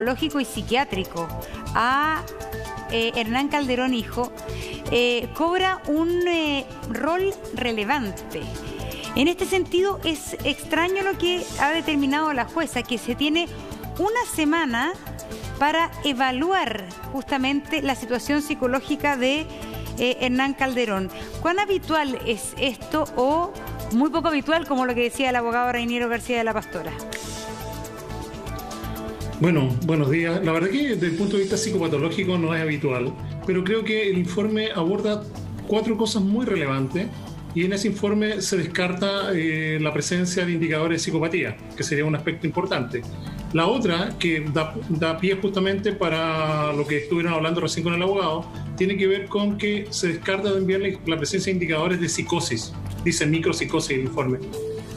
Psicológico y psiquiátrico a Hernán Calderón hijo, cobra un rol relevante. En este sentido, es extraño lo que ha determinado la jueza, que se tiene una semana para evaluar justamente la situación psicológica de Hernán Calderón. ¿Cuán habitual es esto o muy poco habitual, como lo que decía el abogado Reiniero García de la Pastora? Bueno, buenos días. La verdad que desde el punto de vista psicopatológico no es habitual, pero creo que el informe aborda 4 cosas muy relevantes y en ese informe se descarta la presencia de indicadores de psicopatía, que sería un aspecto importante. La otra, que da pie justamente para lo que estuvieron hablando recién con el abogado, tiene que ver con que se descarta también la presencia de indicadores de psicosis, dice micropsicosis el informe.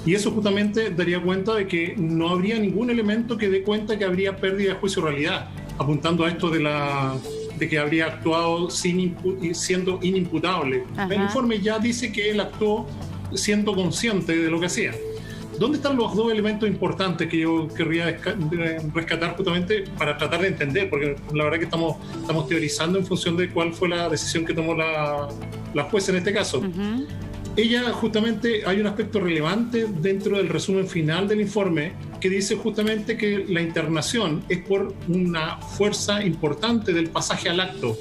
Y eso justamente daría cuenta de que no habría ningún elemento que dé cuenta que habría pérdida de juicio de realidad, apuntando a esto de que habría actuado siendo inimputable. Ajá. El informe ya dice que él actuó siendo consciente de lo que hacía. ¿Dónde están los 2 elementos importantes que yo querría rescatar justamente para tratar de entender? Porque la verdad que estamos teorizando en función de cuál fue la decisión que tomó la jueza en este caso. Uh-huh. Ella justamente, hay un aspecto relevante dentro del resumen final del informe que dice justamente que la internación es por una fuerza importante del pasaje al acto.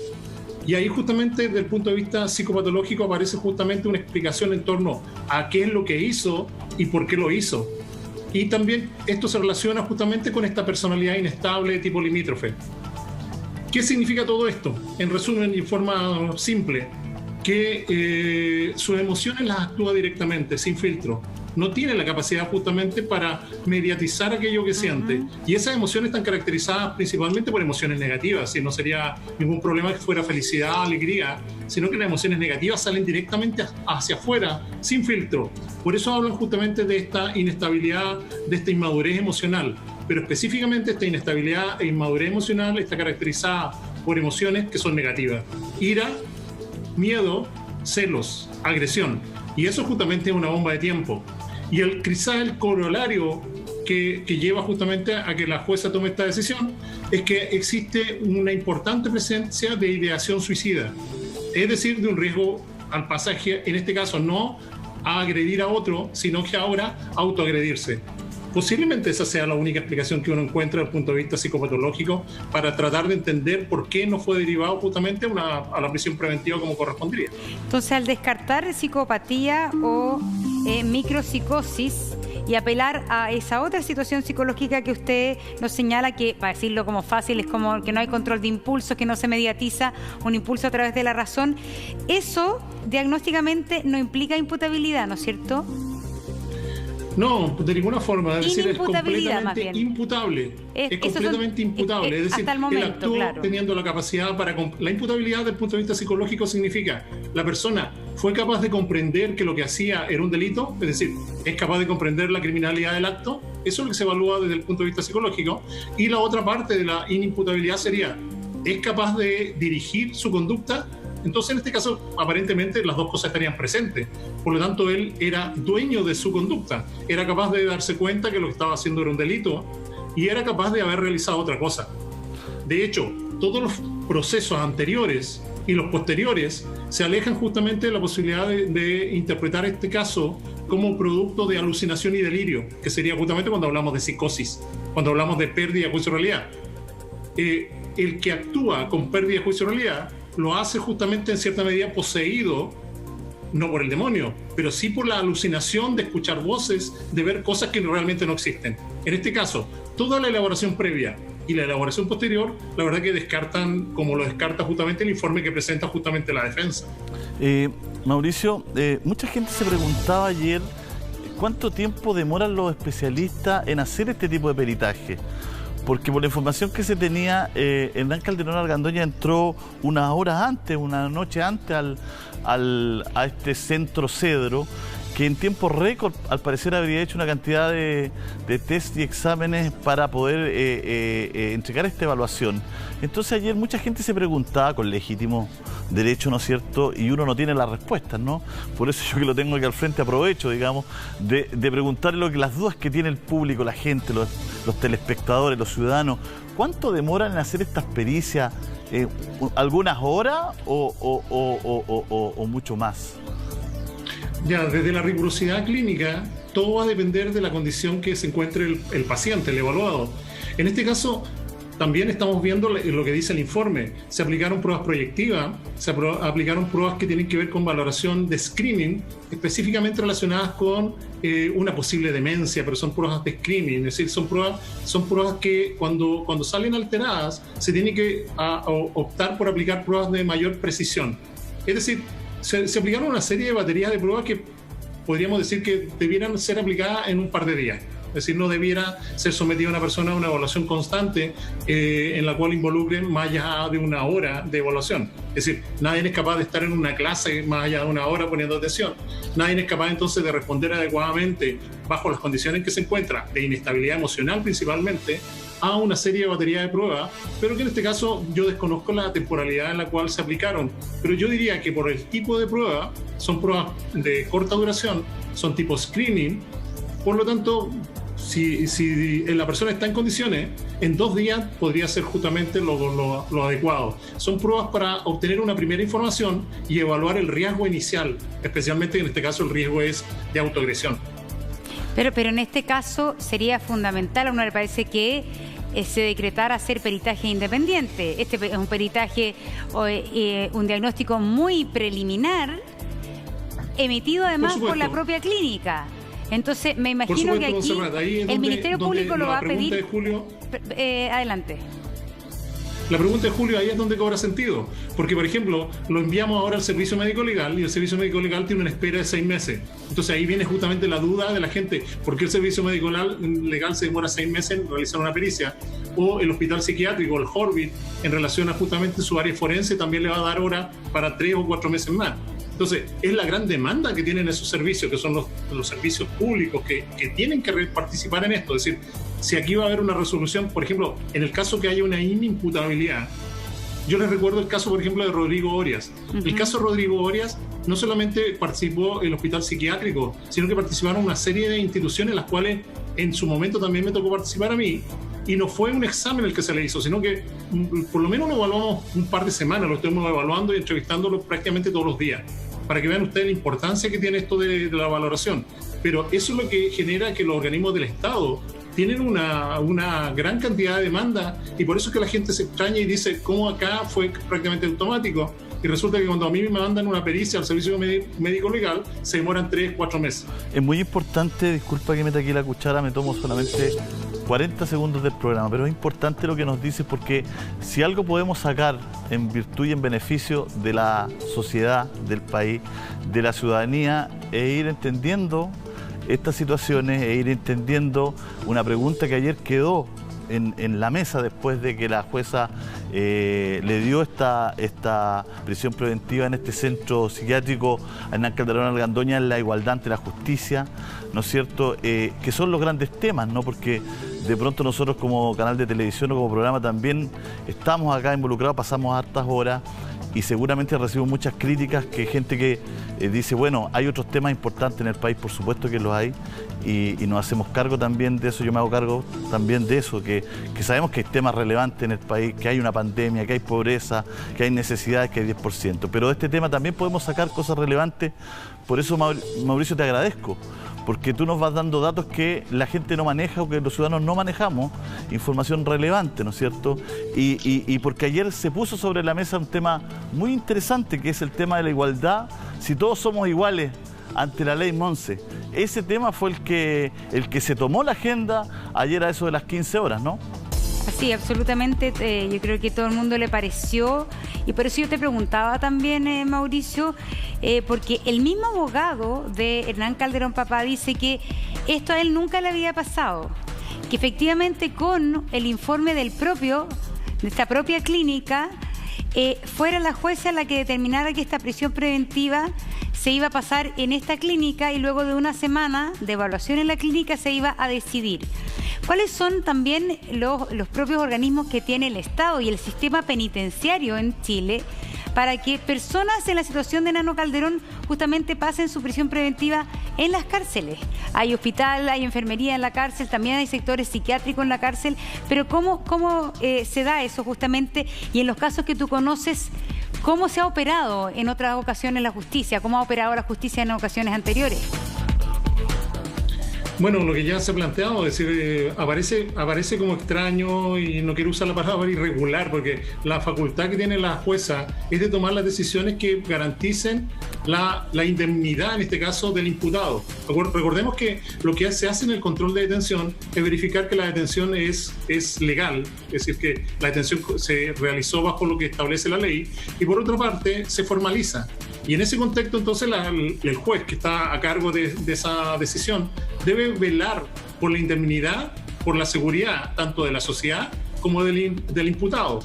Y ahí justamente desde el punto de vista psicopatológico aparece justamente una explicación en torno a qué es lo que hizo y por qué lo hizo. Y también esto se relaciona justamente con esta personalidad inestable de tipo limítrofe. ¿Qué significa todo esto? En resumen y en forma simple, que sus emociones las actúa directamente, sin filtro. No tiene la capacidad justamente para mediatizar aquello que siente. Uh-huh. Y esas emociones están caracterizadas principalmente por emociones negativas. No sería ningún problema que fuera felicidad, alegría, sino que las emociones negativas salen directamente hacia afuera, sin filtro. Por eso hablan justamente de esta inestabilidad, de esta inmadurez emocional. Pero específicamente esta inestabilidad e inmadurez emocional está caracterizada por emociones que son negativas. Ira, miedo, celos, agresión. Y eso justamente es una bomba de tiempo. Y quizás el corolario que lleva justamente a que la jueza tome esta decisión es que existe una importante presencia de ideación suicida. Es decir, de un riesgo al pasaje, en este caso no a agredir a otro, sino que ahora a autoagredirse. Posiblemente esa sea la única explicación que uno encuentra desde el punto de vista psicopatológico para tratar de entender por qué no fue derivado justamente a la prisión preventiva como correspondería. Entonces, al descartar psicopatía o micropsicosis y apelar a esa otra situación psicológica que usted nos señala, que para decirlo como fácil es como que no hay control de impulsos, que no se mediatiza un impulso a través de la razón, eso diagnósticamente no implica imputabilidad, ¿no es cierto? No, de ninguna forma. Es decir, es completamente imputable. Es completamente imputable. Es decir, hasta el momento, él actuó claro, teniendo la capacidad para... La imputabilidad desde el punto de vista psicológico significa la persona fue capaz de comprender que lo que hacía era un delito, es decir, es capaz de comprender la criminalidad del acto. Eso es lo que se evalúa desde el punto de vista psicológico. Y la otra parte de la inimputabilidad sería, ¿es capaz de dirigir su conducta? Entonces, en este caso, aparentemente las 2 cosas estarían presentes. Por lo tanto, él era dueño de su conducta. Era capaz de darse cuenta que lo que estaba haciendo era un delito y era capaz de haber realizado otra cosa. De hecho, todos los procesos anteriores y los posteriores se alejan justamente de la posibilidad de interpretar este caso como producto de alucinación y delirio, que sería justamente cuando hablamos de psicosis, cuando hablamos de pérdida de juicio de realidad. El que actúa con pérdida de juicio de realidad lo hace justamente en cierta medida poseído, no por el demonio, pero sí por la alucinación de escuchar voces, de ver cosas que realmente no existen. En este caso, toda la elaboración previa y la elaboración posterior, la verdad que descartan, como lo descarta justamente el informe que presenta justamente la defensa. Mauricio, mucha gente se preguntaba ayer cuánto tiempo demoran los especialistas en hacer este tipo de peritaje. Porque por la información que se tenía, Hernán Calderón Argandoña entró unas horas antes, una noche antes a este centro Cedro, que en tiempo récord, al parecer, habría hecho una cantidad de test y exámenes para poder entregar esta evaluación. Entonces ayer mucha gente se preguntaba, con legítimo derecho, ¿no es cierto?, y uno no tiene las respuestas, ¿no? Por eso yo que lo tengo aquí al frente aprovecho, digamos, de preguntarle las dudas que tiene el público, la gente, los telespectadores, los ciudadanos. ¿Cuánto demoran en hacer estas pericias? ¿Algunas horas o mucho más? Ya, desde la rigurosidad clínica, todo va a depender de la condición que se encuentre el paciente, el evaluado. En este caso, también estamos viendo lo que dice el informe. Se aplicaron pruebas proyectivas, se aplicaron pruebas que tienen que ver con valoración de screening, específicamente relacionadas con una posible demencia, pero son pruebas de screening, es decir, son pruebas que cuando salen alteradas, se tiene que optar por aplicar pruebas de mayor precisión. Es decir, se aplicaron una serie de baterías de pruebas que podríamos decir que debieran ser aplicadas en un par de días. Es decir, no debiera ser sometida una persona a una evaluación constante en la cual involucre más allá de una hora de evaluación. Es decir, nadie es capaz de estar en una clase más allá de una hora poniendo atención. Nadie es capaz entonces de responder adecuadamente bajo las condiciones en que se encuentra, de inestabilidad emocional principalmente, a una serie de baterías de pruebas, pero que en este caso yo desconozco la temporalidad en la cual se aplicaron. Pero yo diría que por el tipo de prueba, son pruebas de corta duración, son tipo screening, por lo tanto, si la persona está en condiciones, en 2 días podría ser justamente lo adecuado. Son pruebas para obtener una primera información y evaluar el riesgo inicial, especialmente en este caso el riesgo es de autoagresión. Pero en este caso sería fundamental, a uno le parece que se decretara hacer peritaje independiente. Este es un peritaje, un diagnóstico muy preliminar, emitido además por la propia clínica. Entonces, me imagino que aquí el Ministerio Público lo va a pedir. Julio, adelante. La pregunta de Julio ahí es donde cobra sentido, porque por ejemplo lo enviamos ahora al Servicio Médico Legal y el Servicio Médico Legal tiene una espera de 6 meses. Entonces ahí viene justamente la duda de la gente, ¿por qué el Servicio Médico Legal se demora 6 meses en realizar una pericia? O el Hospital Psiquiátrico, el Horvit, en relación a justamente su área forense, también le va a dar hora para 3 o 4 meses más. Entonces, es la gran demanda que tienen esos servicios, que son los servicios públicos que tienen que participar en esto. Es decir, si aquí va a haber una resolución, por ejemplo, en el caso que haya una inimputabilidad, yo les recuerdo el caso, por ejemplo, de Rodrigo Orias. El caso de Rodrigo Orias no solamente participó el Hospital Psiquiátrico, sino que participaron una serie de instituciones, las cuales en su momento también me tocó participar a mí, y no fue un examen el que se le hizo, sino que por lo menos lo evaluamos un par de semanas, lo estuvimos evaluando y entrevistándolo prácticamente todos los días, para que vean ustedes la importancia que tiene esto de la valoración. Pero eso es lo que genera que los organismos del Estado tienen una gran cantidad de demanda, y por eso es que la gente se extraña y dice, ¿cómo acá fue prácticamente automático? Y resulta que cuando a mí me mandan una pericia al Servicio Médico Legal, se demoran 3, 4 meses. Es muy importante, disculpa que meta aquí la cuchara, me tomo solamente 40 segundos del programa, pero es importante lo que nos dice, porque si algo podemos sacar en virtud y en beneficio de la sociedad, del país, de la ciudadanía, es ir entendiendo estas situaciones, e ir entendiendo una pregunta que ayer quedó en la mesa después de que la jueza le dio esta prisión preventiva en este centro psiquiátrico a Hernán Calderón Argandoña, en la igualdad ante la justicia, ¿no es cierto? Que son los grandes temas, ¿no? Porque de pronto nosotros como canal de televisión o como programa también estamos acá involucrados, pasamos hartas horas y seguramente recibimos muchas críticas, que gente que dice, bueno, hay otros temas importantes en el país, por supuesto que los hay, y nos hacemos cargo también de eso. Yo me hago cargo también de eso, que sabemos que hay temas relevantes en el país, que hay una pandemia, que hay pobreza, que hay necesidades, que hay 10%, pero de este tema también podemos sacar cosas relevantes. Por eso, Mauricio, te agradezco, porque tú nos vas dando datos que la gente no maneja o que los ciudadanos no manejamos, información relevante, ¿no es cierto? Y porque ayer se puso sobre la mesa un tema muy interesante, que es el tema de la igualdad, si todos somos iguales ante la ley Monse. Ese tema fue el que se tomó la agenda ayer a eso de las 15 horas, ¿no? Sí, absolutamente. Yo creo que todo el mundo le pareció, y por eso yo te preguntaba también, Mauricio, porque el mismo abogado de Hernán Calderón Papá dice que esto a él nunca le había pasado, que efectivamente con el informe de esta propia clínica, fuera la jueza la que determinara que esta prisión preventiva se iba a pasar en esta clínica y luego de una semana de evaluación en la clínica se iba a decidir. ¿Cuáles son también los propios organismos que tiene el Estado y el sistema penitenciario en Chile para que personas en la situación de Enano Calderón justamente pasen su prisión preventiva en las cárceles? Hay hospital, hay enfermería en la cárcel, también hay sectores psiquiátricos en la cárcel, pero ¿cómo se da eso justamente? Y en los casos que tú conoces, ¿cómo se ha operado en otras ocasiones la justicia? ¿Cómo ha operado la justicia en ocasiones anteriores? Bueno, lo que ya se ha planteado, es decir, aparece como extraño, y no quiero usar la palabra irregular, porque la facultad que tiene la jueza es de tomar las decisiones que garanticen la indemnidad, en este caso, del imputado. Recordemos que lo que se hace en el control de detención es verificar que la detención es legal, es decir, que la detención se realizó bajo lo que establece la ley, y por otra parte se formaliza. Y en ese contexto, entonces, el juez que está a cargo de esa decisión debe velar por la indemnidad, por la seguridad tanto de la sociedad como del imputado.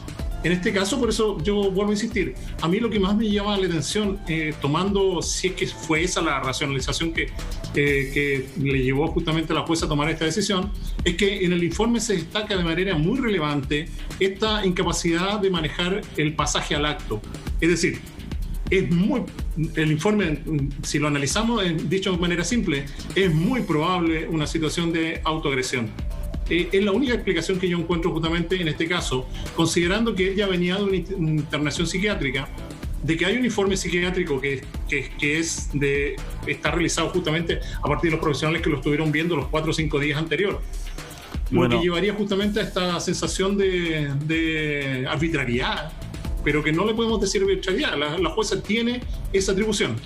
En este caso, por eso yo vuelvo a insistir, a mí lo que más me llama la atención, tomando, si es que fue esa la racionalización que le llevó justamente a la jueza a tomar esta decisión, es que en el informe se destaca de manera muy relevante esta incapacidad de manejar el pasaje al acto. Es decir, el informe, si lo analizamos, dicho de manera simple, es muy probable una situación de autoagresión. Es la única explicación que yo encuentro justamente en este caso, considerando que ella venía de una internación psiquiátrica, de que hay un informe psiquiátrico que está realizado justamente a partir de los profesionales que lo estuvieron viendo los 4 o 5 días anteriores. Lo que llevaría justamente a esta sensación de arbitrariedad, pero que no le podemos decir arbitrariedad. La jueza tiene esa atribución.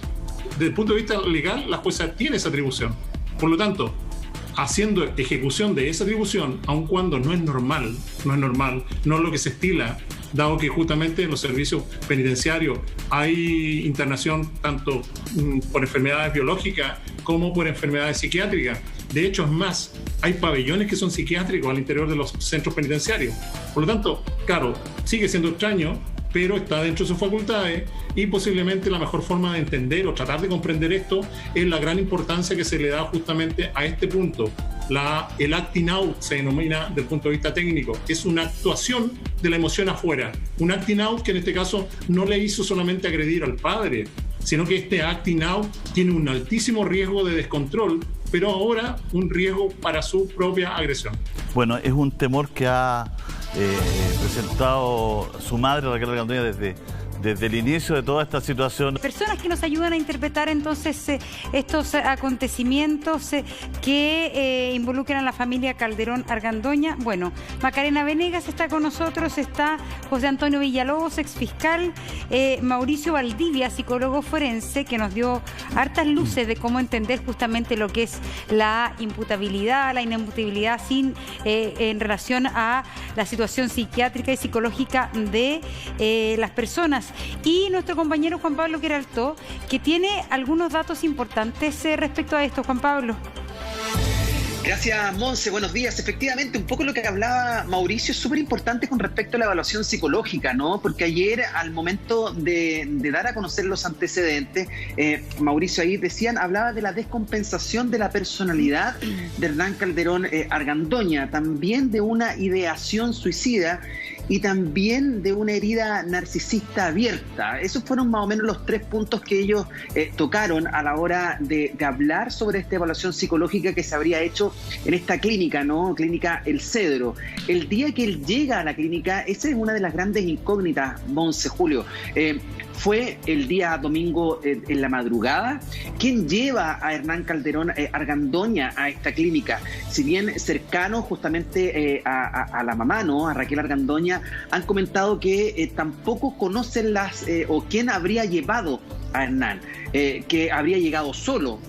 Desde el punto de vista legal, la jueza tiene esa atribución. Por lo tanto, haciendo ejecución de esa atribución, aun cuando no es normal, no es lo que se estila, dado que justamente en los servicios penitenciarios hay internación tanto por enfermedades biológicas como por enfermedades psiquiátricas. De hecho, es más, hay pabellones que son psiquiátricos al interior de los centros penitenciarios. Por lo tanto, claro, sigue siendo extraño, pero está dentro de sus facultades, y posiblemente la mejor forma de entender o tratar de comprender esto es la gran importancia que se le da justamente a este punto. El acting out se denomina desde el punto de vista técnico, es una actuación de la emoción afuera, un acting out que en este caso no le hizo solamente agredir al padre, sino que este acting out tiene un altísimo riesgo de descontrol, pero ahora un riesgo para su propia agresión. Bueno, es un temor que ha presentado su madre, Raquel Argandoña, desde el inicio de toda esta situación. Personas que nos ayudan a interpretar entonces estos acontecimientos que involucran a la familia Calderón Argandoña. Bueno, Macarena Venegas está con nosotros, está José Antonio Villalobos, exfiscal, Mauricio Valdivia, psicólogo forense, que nos dio hartas luces de cómo entender justamente lo que es la imputabilidad, la inimputabilidad en relación a la situación psiquiátrica y psicológica de las personas. Y nuestro compañero Juan Pablo Queraltó, que tiene algunos datos importantes respecto a esto. Juan Pablo. Gracias, Monse. Buenos días. Efectivamente, un poco lo que hablaba Mauricio es súper importante con respecto a la evaluación psicológica, ¿no? Porque ayer, al momento de dar a conocer los antecedentes, Mauricio ahí hablaba de la descompensación de la personalidad de Hernán Calderón Argandoña, también de una ideación suicida y también de una herida narcisista abierta. Esos fueron más o menos los 3 puntos que ellos tocaron a la hora de hablar sobre esta evaluación psicológica que se habría hecho en esta clínica, ¿no? Clínica El Cedro. El día que él llega a la clínica, esa es una de las grandes incógnitas, Monse, Julio. Fue el día domingo en la madrugada. ¿Quién lleva a Hernán Calderón Argandoña a esta clínica? Si bien cercanos justamente a la mamá, ¿no? A Raquel Argandoña, han comentado que tampoco conocen o quién habría llevado a Hernán, que habría llegado solo.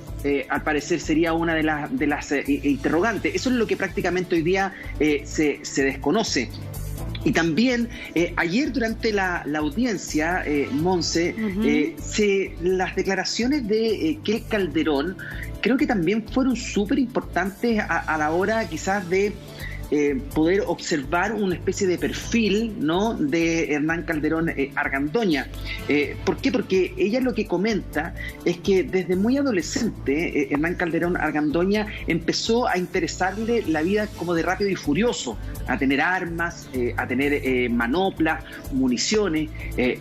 Al parecer sería una de las interrogantes. Eso es lo que prácticamente hoy día se desconoce. Y también ayer durante la audiencia, Monse, las declaraciones de Kel Calderón creo que también fueron súper importantes a la hora quizás de poder observar una especie de perfil, ¿no?, de Hernán Calderón Argandoña. ¿Por qué? Porque ella lo que comenta es que desde muy adolescente Hernán Calderón Argandoña empezó a interesarle la vida como de Rápido y Furioso, a tener armas, a tener manoplas, municiones.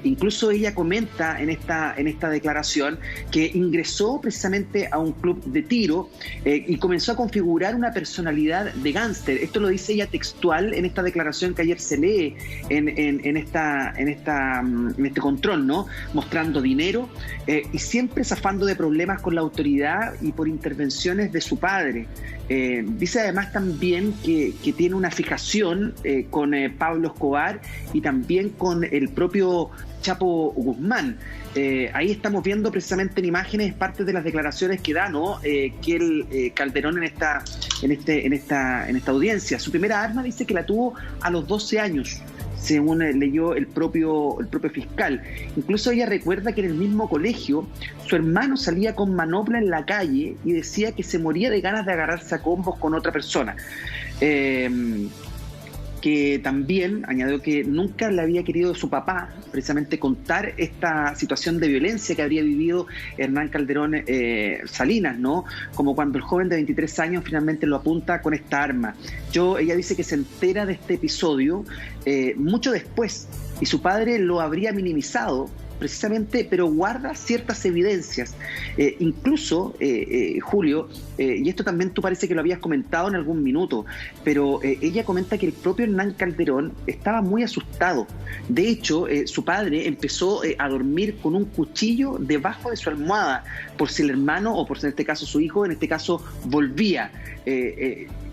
Incluso ella comenta en esta declaración que ingresó precisamente a un club de tiro y comenzó a configurar una personalidad de gángster. Esto lo dice ella textual en esta declaración que ayer se lee en este control, ¿no?, mostrando dinero y siempre zafando de problemas con la autoridad y por intervenciones de su padre. Dice además también que tiene una fijación con Pablo Escobar y también con el propio Chapo Guzmán. Ahí estamos viendo precisamente en imágenes parte de las declaraciones que da, ¿no?, que el Calderón en esta audiencia. Su primera arma dice que la tuvo a los 12 años, según leyó el propio fiscal. Incluso ella recuerda que en el mismo colegio su hermano salía con manopla en la calle y decía que se moría de ganas de agarrarse a combos con otra persona. Que también añadió que nunca le había querido su papá precisamente contar esta situación de violencia que habría vivido Hernán Calderón Salinas, ¿no?, como cuando el joven de 23 años finalmente lo apunta con esta arma. Ella dice que se entera de este episodio mucho después y su padre lo habría minimizado precisamente, pero guarda ciertas evidencias. Incluso, Julio, y esto también tú parece que lo habías comentado en algún minuto, pero ella comenta que el propio Hernán Calderón estaba muy asustado. De hecho, su padre empezó a dormir con un cuchillo debajo de su almohada, por si el hermano, o por si en este caso su hijo, en este caso volvía.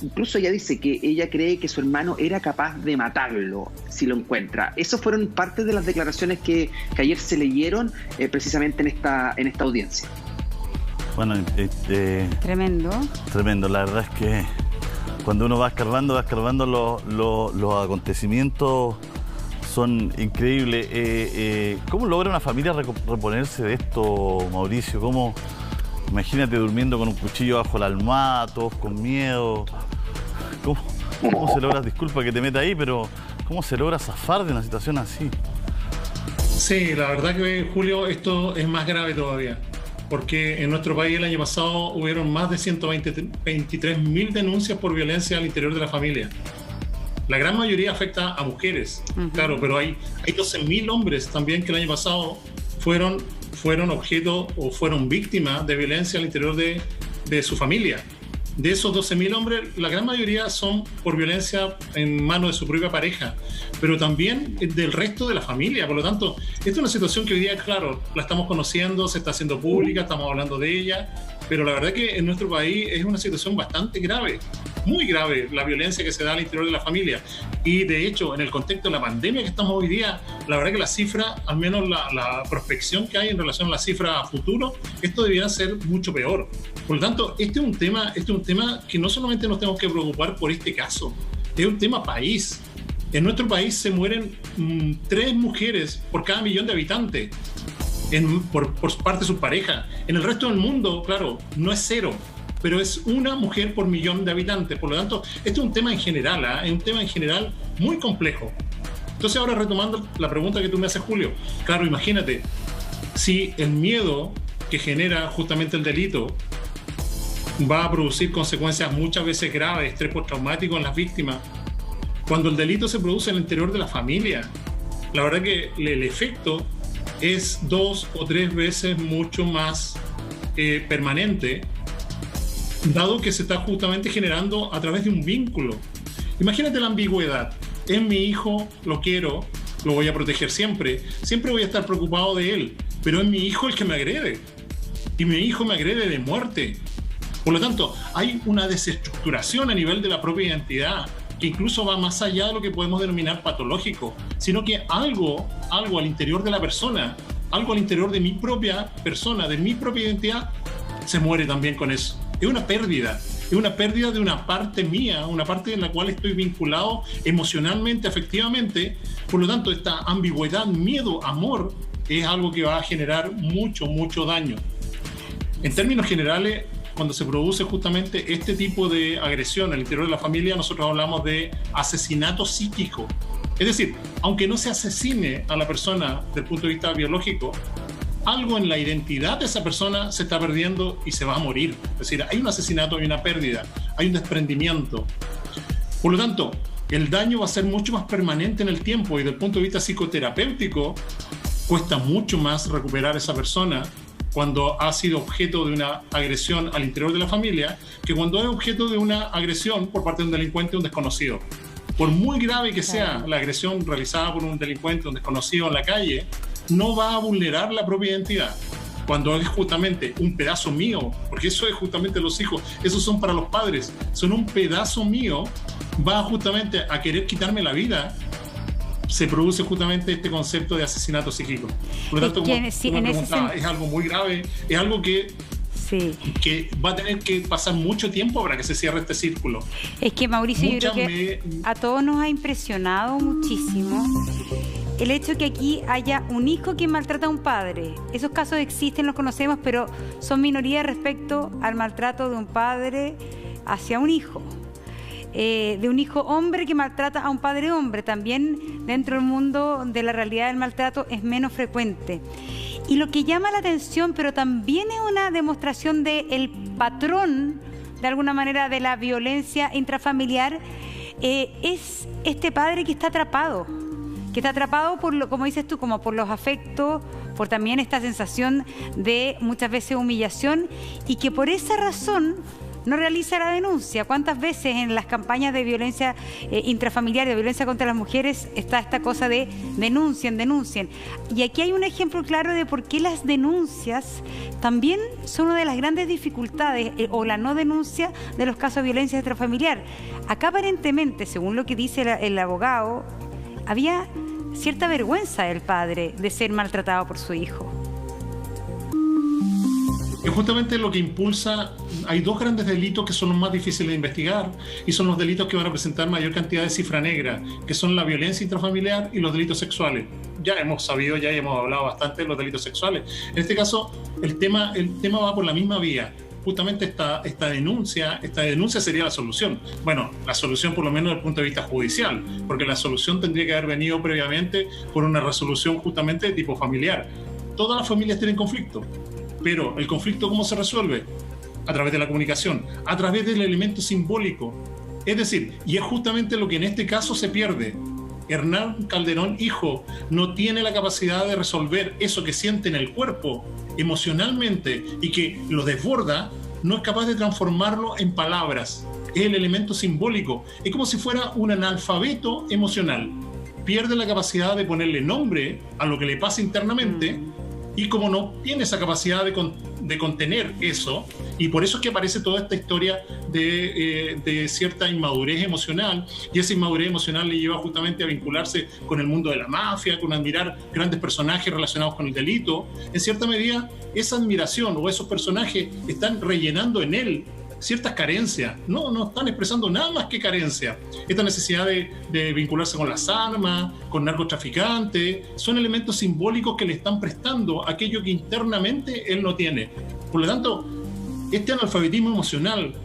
Incluso ella dice que ella cree que su hermano era capaz de matarlo si lo encuentra. Esas fueron parte de las declaraciones que ayer se leyeron precisamente en esta audiencia. Bueno, tremendo. La verdad es que cuando uno va escarbando los acontecimientos son increíbles. ¿Cómo logra una familia reponerse de esto, Mauricio? Imagínate durmiendo con un cuchillo bajo la almohada, todos con miedo. ¿Cómo se logra, disculpa que te meta ahí, pero cómo se logra zafar de una situación así? Sí, la verdad que, Julio, esto es más grave todavía, porque en nuestro país el año pasado hubieron más de 123.000 denuncias por violencia al interior de la familia. La gran mayoría afecta a mujeres, claro, pero hay 12.000 hombres también que el año pasado fueron objeto o fueron víctimas de violencia al interior de su familia. De esos 12.000 hombres, la gran mayoría son por violencia en manos de su propia pareja, pero también del resto de la familia. Por lo tanto, esta es una situación que hoy día, claro, la estamos conociendo, se está haciendo pública, estamos hablando de ella, pero la verdad que en nuestro país es una situación bastante grave, muy grave, la violencia que se da al interior de la familia. Y de hecho, en el contexto de la pandemia que estamos hoy día, la verdad que la cifra, al menos la prospección que hay en relación a la cifra a futuro, esto debiera ser mucho peor. Por lo tanto, este es un tema que no solamente nos tenemos que preocupar por este caso, es un tema país. En nuestro país se mueren 3 mujeres por cada 1.000.000 de habitantes por parte de su pareja. En el resto del mundo, claro, no es 0, pero es una mujer por 1.000.000 de habitantes. Por lo tanto, este es un tema en general, es un tema en general muy complejo. Entonces, ahora retomando la pregunta que tú me haces, Julio, claro, imagínate, si el miedo que genera justamente el delito va a producir consecuencias muchas veces graves, estrés postraumático en las víctimas. Cuando el delito se produce en el interior de la familia, la verdad que el efecto es 2 o 3 veces mucho más permanente, dado que se está justamente generando a través de un vínculo. Imagínate la ambigüedad. Es mi hijo, lo quiero, lo voy a proteger siempre voy a estar preocupado de él, pero es mi hijo el que me agrede, y mi hijo me agrede de muerte. Por lo tanto, hay una desestructuración a nivel de la propia identidad que incluso va más allá de lo que podemos denominar patológico, sino que algo al interior de la persona, algo al interior de mi propia persona, de mi propia identidad, se muere también con eso. Es una pérdida de una parte mía, una parte en la cual estoy vinculado emocionalmente, afectivamente. Por lo tanto, esta ambigüedad, miedo, amor, es algo que va a generar mucho daño. En términos generales, cuando se produce justamente este tipo de agresión al interior de la familia, nosotros hablamos de asesinato psíquico. Es decir, aunque no se asesine a la persona desde el punto de vista biológico, algo en la identidad de esa persona se está perdiendo y se va a morir. Es decir, hay un asesinato, hay una pérdida, hay un desprendimiento. Por lo tanto, el daño va a ser mucho más permanente en el tiempo y desde el punto de vista psicoterapéutico cuesta mucho más recuperar a esa persona cuando ha sido objeto de una agresión al interior de la familia que cuando es objeto de una agresión por parte de un delincuente o un desconocido. Por muy grave que sea la agresión realizada por un delincuente o un desconocido en la calle, no va a vulnerar la propia identidad. Cuando es justamente un pedazo mío, porque eso es justamente los hijos, esos son para los padres, son un pedazo mío, va justamente a querer quitarme la vida, se produce justamente este concepto de asesinato psíquico. Por lo tanto, como me preguntaba, es algo muy grave, es algo que va a tener que pasar mucho tiempo para que se cierre este círculo. Es que, Mauricio, yo creo que a todos nos ha impresionado muchísimo el hecho que aquí haya un hijo que maltrata a un padre. Esos casos existen, los conocemos, pero son minoría respecto al maltrato de un padre hacia un hijo. De un hijo hombre que maltrata a un padre hombre. También dentro del mundo de la realidad del maltrato es menos frecuente. Y lo que llama la atención, pero también es una demostración del patrón, de alguna manera, de la violencia intrafamiliar, es este padre que está atrapado por como dices tú, como por los afectos, por también esta sensación de muchas veces humillación, y que por esa razón no realiza la denuncia. ¿Cuántas veces en las campañas de violencia intrafamiliar, de violencia contra las mujeres, está esta cosa de denuncien? Y aquí hay un ejemplo claro de por qué las denuncias también son una de las grandes dificultades, o la no denuncia de los casos de violencia intrafamiliar. Acá aparentemente, según lo que dice el abogado, había cierta vergüenza del padre de ser maltratado por su hijo. Es justamente lo que impulsa. Hay dos grandes delitos que son los más difíciles de investigar y son los delitos que van a presentar mayor cantidad de cifra negra, que son la violencia intrafamiliar y los delitos sexuales. Ya hemos sabido, ya hemos hablado bastante de los delitos sexuales. En este caso, el tema va por la misma vía. Justamente esta denuncia sería la solución. Bueno, la solución por lo menos desde el punto de vista judicial, porque la solución tendría que haber venido previamente por una resolución justamente de tipo familiar. Todas las familias tienen conflicto, pero ¿el conflicto cómo se resuelve? A través de la comunicación, a través del elemento simbólico. Es decir, y es justamente lo que en este caso se pierde. Hernán Calderón, hijo, no tiene la capacidad de resolver eso que siente en el cuerpo emocionalmente y que lo desborda, no es capaz de transformarlo en palabras. Es el elemento simbólico. Es como si fuera un analfabeto emocional. Pierde la capacidad de ponerle nombre a lo que le pasa internamente y como no tiene esa capacidad de contener eso, y por eso es que aparece toda esta historia de cierta inmadurez emocional, y esa inmadurez emocional le lleva justamente a vincularse con el mundo de la mafia, con admirar grandes personajes relacionados con el delito. En cierta medida, esa admiración o esos personajes están rellenando en él ciertas carencias, no están expresando nada más que carencia. Esta necesidad de vincularse con las armas, con narcotraficantes, son elementos simbólicos que le están prestando aquello que internamente él no tiene. Por lo tanto, este analfabetismo emocional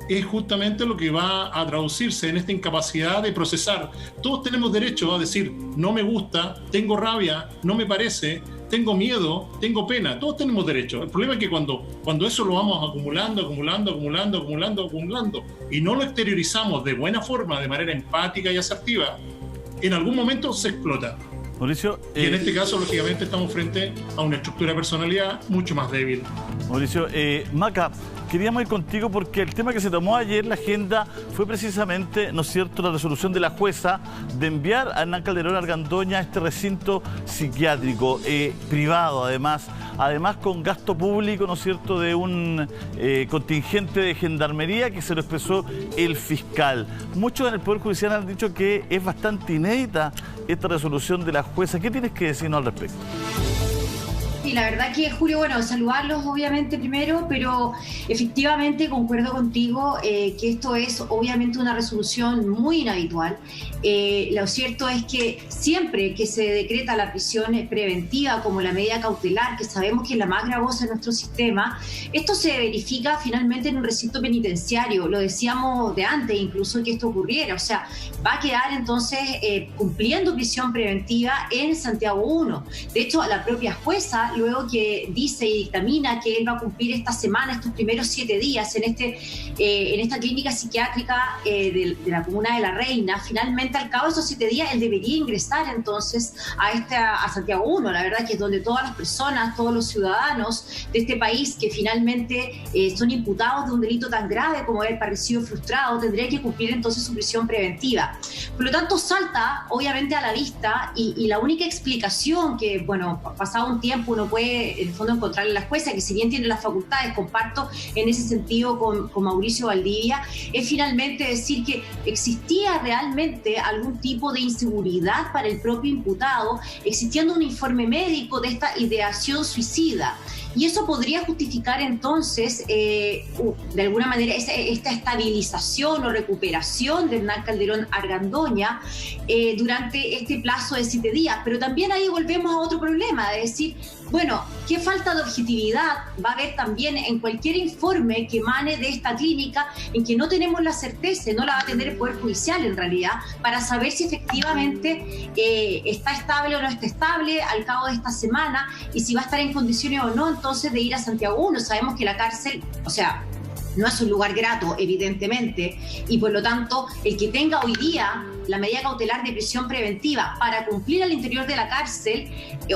es justamente lo que va a traducirse en esta incapacidad de procesar. Todos tenemos derecho a decir, no me gusta, tengo rabia, no me parece, tengo miedo, tengo pena. Todos tenemos derecho. El problema es que cuando eso lo vamos acumulando y no lo exteriorizamos de buena forma, de manera empática y asertiva, en algún momento se explota. Mauricio, y en este caso, lógicamente, estamos frente a una estructura de personalidad mucho más débil. Mauricio, Maca, queríamos ir contigo porque el tema que se tomó ayer en la agenda fue precisamente, ¿no es cierto?, la resolución de la jueza de enviar a Hernán Calderón Argandoña a este recinto psiquiátrico privado, además con gasto público, ¿no es cierto?, de un contingente de gendarmería que se lo expresó el fiscal. Muchos en el Poder Judicial han dicho que es bastante inédita esta resolución de la jueza. ¿Qué tienes que decirnos al respecto? Sí, la verdad que, Julio, bueno, saludarlos obviamente primero, pero efectivamente concuerdo contigo que esto es obviamente una resolución muy inhabitual. Lo cierto es que siempre que se decreta la prisión preventiva como la medida cautelar, que sabemos que es la más gravosa de nuestro sistema, esto se verifica finalmente en un recinto penitenciario. Lo decíamos de antes incluso que esto ocurriera, o sea, va a quedar entonces cumpliendo prisión preventiva en Santiago 1. De hecho, la propia jueza, luego que dice y dictamina que él va a cumplir esta semana, estos primeros 7 días en esta clínica psiquiátrica de la comuna de La Reina, finalmente al cabo de esos 7 días él debería ingresar entonces a Santiago 1, la verdad que es donde todas las personas, todos los ciudadanos de este país que finalmente son imputados de un delito tan grave como el parricidio frustrado, tendrían que cumplir entonces su prisión preventiva. Por lo tanto, salta obviamente a la vista y la única explicación que, bueno, pasado un tiempo uno puede en el fondo encontrarle a la jueza, que si bien tiene las facultades, comparto en ese sentido con Mauricio Valdivia, es finalmente decir que existía realmente algún tipo de inseguridad para el propio imputado, existiendo un informe médico de esta ideación suicida. Y eso podría justificar entonces, de alguna manera, esta estabilización o recuperación de Hernán Calderón Argandoña durante este plazo de 7 días. Pero también ahí volvemos a otro problema, de decir, bueno, ¿qué falta de objetividad va a haber también en cualquier informe que emane de esta clínica en que no tenemos la certeza, no la va a tener el Poder Judicial en realidad, para saber si efectivamente está estable o no está estable al cabo de esta semana y si va a estar en condiciones o no entonces de ir a Santiago 1? Sabemos que la cárcel, o sea, no es un lugar grato, evidentemente, y por lo tanto, el que tenga hoy día la medida cautelar de prisión preventiva para cumplir al interior de la cárcel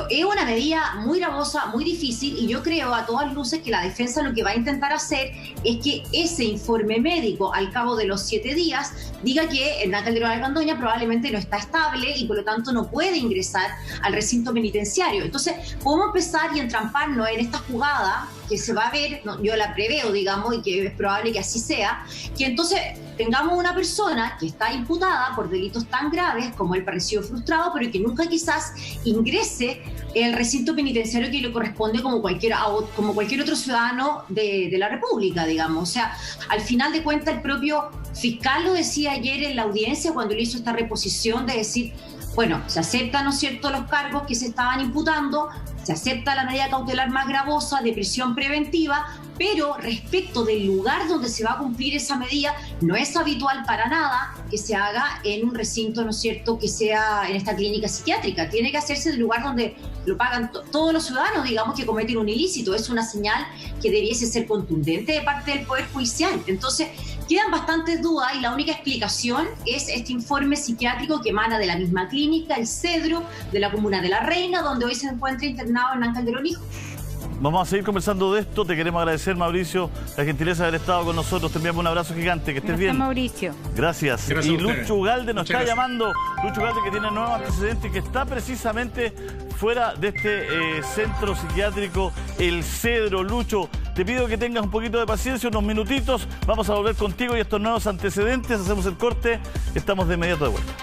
es una medida muy gravosa, muy difícil, y yo creo a todas luces que la defensa lo que va a intentar hacer es que ese informe médico al cabo de los 7 días diga que Hernán Calderón Argandoña probablemente no está estable y por lo tanto no puede ingresar al recinto penitenciario. Entonces, podemos empezar y entramparnos en esta jugada que se va a ver, no, yo la preveo, digamos, y que es probable que así sea, que entonces tengamos una persona que está imputada por delitos tan graves como el parricidio frustrado, pero que nunca quizás ingrese en el recinto penitenciario que le corresponde como cualquier otro ciudadano de la República, digamos. O sea, al final de cuentas el propio fiscal lo decía ayer en la audiencia cuando le hizo esta reposición de decir, bueno, se aceptan, ¿no es cierto?, los cargos que se estaban imputando, se acepta la medida cautelar más gravosa de prisión preventiva, pero respecto del lugar donde se va a cumplir esa medida, no es habitual para nada que se haga en un recinto, ¿no es cierto?, que sea en esta clínica psiquiátrica. Tiene que hacerse en el lugar donde lo pagan todos los ciudadanos, digamos, que cometen un ilícito. Es una señal que debiese ser contundente de parte del Poder Judicial. Entonces, quedan bastantes dudas y la única explicación es este informe psiquiátrico que emana de la misma clínica, el Cedro, de la comuna de La Reina, donde hoy se encuentra internado Hernán Calderón hijo. Vamos a seguir conversando de esto. Te queremos agradecer, Mauricio, la gentileza de haber estado con nosotros. Te enviamos un abrazo gigante. Que estés bien. Mauricio. Gracias. Y Lucho Ugalde nos está llamando. Lucho Ugalde, que tiene nuevos antecedentes y que está precisamente fuera de este centro psiquiátrico, el Cedro. Lucho, te pido que tengas un poquito de paciencia, unos minutitos. Vamos a volver contigo y estos nuevos antecedentes. Hacemos el corte. Estamos de inmediato de vuelta.